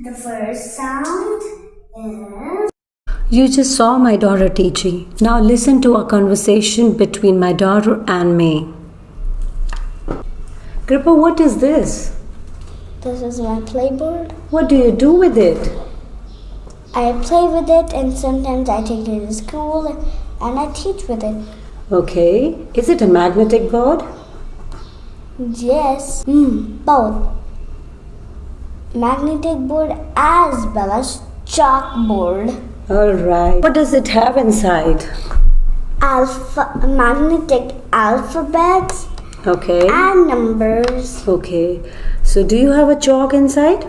The first sound is... You just saw my daughter teaching. Now listen to a conversation between my daughter and me. Kripa, what is this? This is my playboard. What do you do with it? I play with it and sometimes I take it to school and I teach with it. Okay. Is it a magnetic board? Yes, both. Magnetic board as well as chalkboard. Alright. What does it have inside? Magnetic alphabets Okay. and numbers. Okay. So do you have a chalk inside?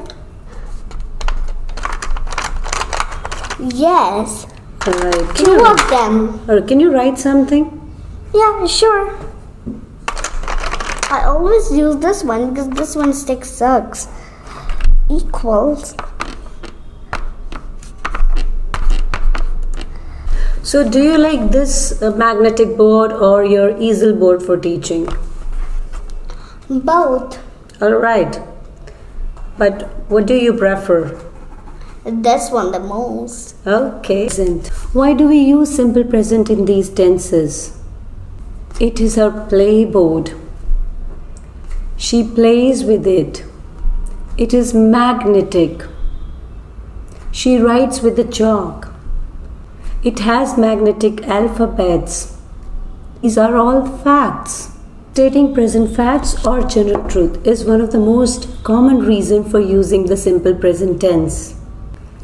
Yes, Alright. two of them. Or can you write something? Yeah, sure. I always use this one because this one sucks. Equals. So do you like this magnetic board or your easel board for teaching? Both. Alright. But what do you prefer? This one the most. Okay. Present. Why do we use simple present in these tenses? It is her playboard. She plays with it. It is magnetic. She writes with the chalk. It has magnetic alphabets. These are all facts. Stating present facts or general truth is one of the most common reasons for using the simple present tense.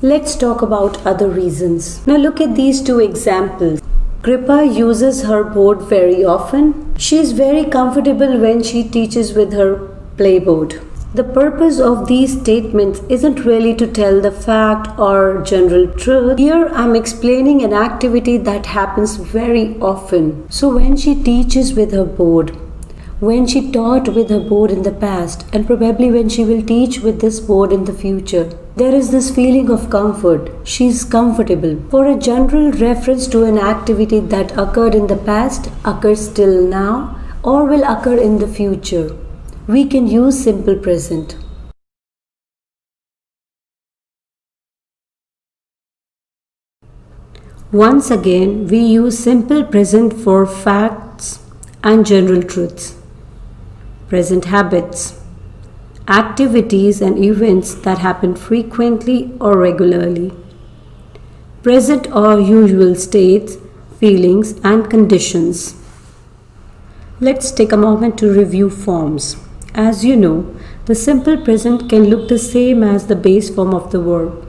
Let's talk about other reasons. Now look at these two examples. Kripa uses her board very often. She is very comfortable when she teaches with her playboard. The purpose of these statements isn't really to tell the fact or general truth. Here I'm explaining an activity that happens very often. So when she teaches with her board, when she taught with her board in the past, and probably when she will teach with this board in the future, there is this feeling of comfort. She is comfortable. For a general reference to an activity that occurred in the past, occurs still now, or will occur in the future, we can use simple present. Once again, we use simple present for facts and general truths, present habits, activities and events that happen frequently or regularly, present or usual states, feelings and conditions. Let's take a moment to review forms. As you know, the simple present can look the same as the base form of the verb,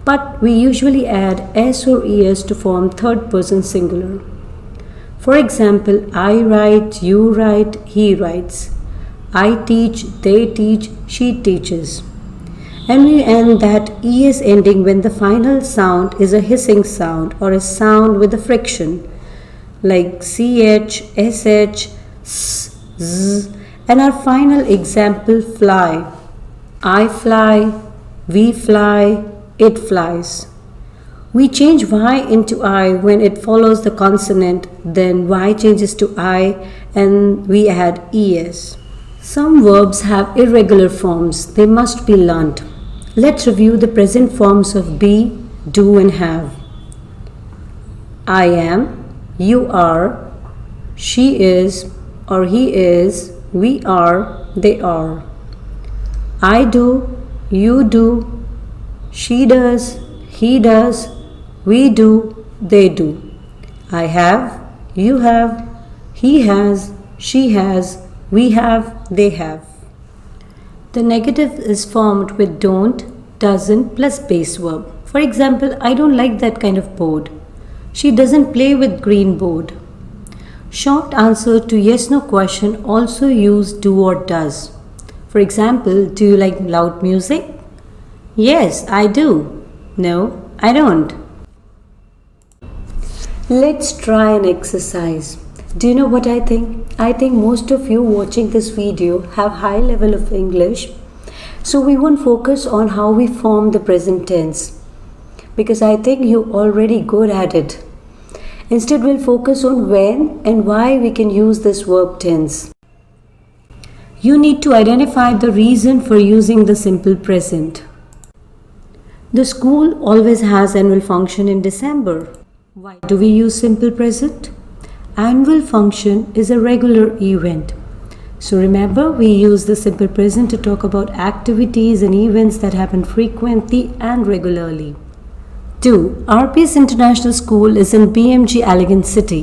but we usually add s or es to form third person singular. For example, I write, you write, he writes. I teach, they teach, she teaches. And we end that es ending when the final sound is a hissing sound or a sound with a friction, like ch, sh, s, z. And our final example, fly. I fly, we fly, it flies. We change y into I when it follows the consonant, then y changes to I and we add es. Some verbs have irregular forms. They must be learnt. Let's review the present forms of be, do and have. I am, you are, she is or he is, we are, they are. I do, you do, she does, he does, we do, they do. I have, you have, he has, she has, we have, they have. The negative is formed with don't, doesn't plus base verb. For example, I don't like that kind of board. She doesn't play with green board. Short answer to yes no question also use do or does. For example, do you like loud music? Yes, I do. No, I don't. Let's try an exercise. Do you know what I think? I think most of you watching this video have high level of English. So we won't focus on how we form the present tense, because I think you're already good at it. Instead, we'll focus on when and why we can use this verb tense. You need to identify the reason for using the simple present. The school always has annual function in December. Why do we use simple present? Annual function is a regular event. So remember, we use the simple present to talk about activities and events that happen frequently and regularly. 2. RPS International School is in BMG Elegant City.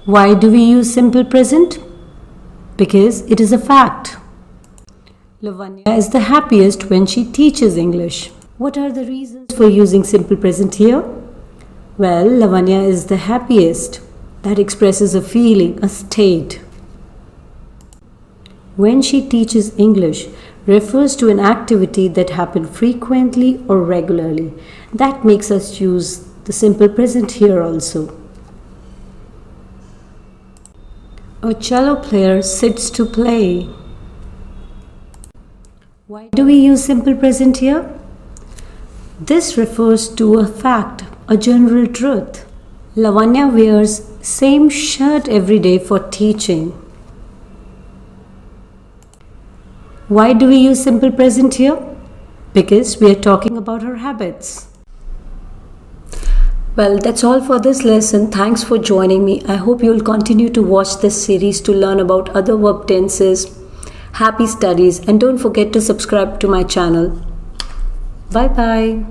Why do we use simple present? Because it is a fact. Lavanya is the happiest when she teaches English. What are the reasons for using simple present here? Well, Lavanya is the happiest. That expresses a feeling, a state. When she teaches English refers to an activity that happens frequently or regularly. That makes us use the simple present here also. A cello player sits to play. Why do we use simple present here? This refers to a fact, a general truth. Lavanya wears same shirt every day for teaching. Why do we use simple present here? Because we are talking about her habits. Well, that's all for this lesson. Thanks for joining me. I hope you'll continue to watch this series to learn about other verb tenses. Happy studies, and don't forget to subscribe to my channel. Bye bye.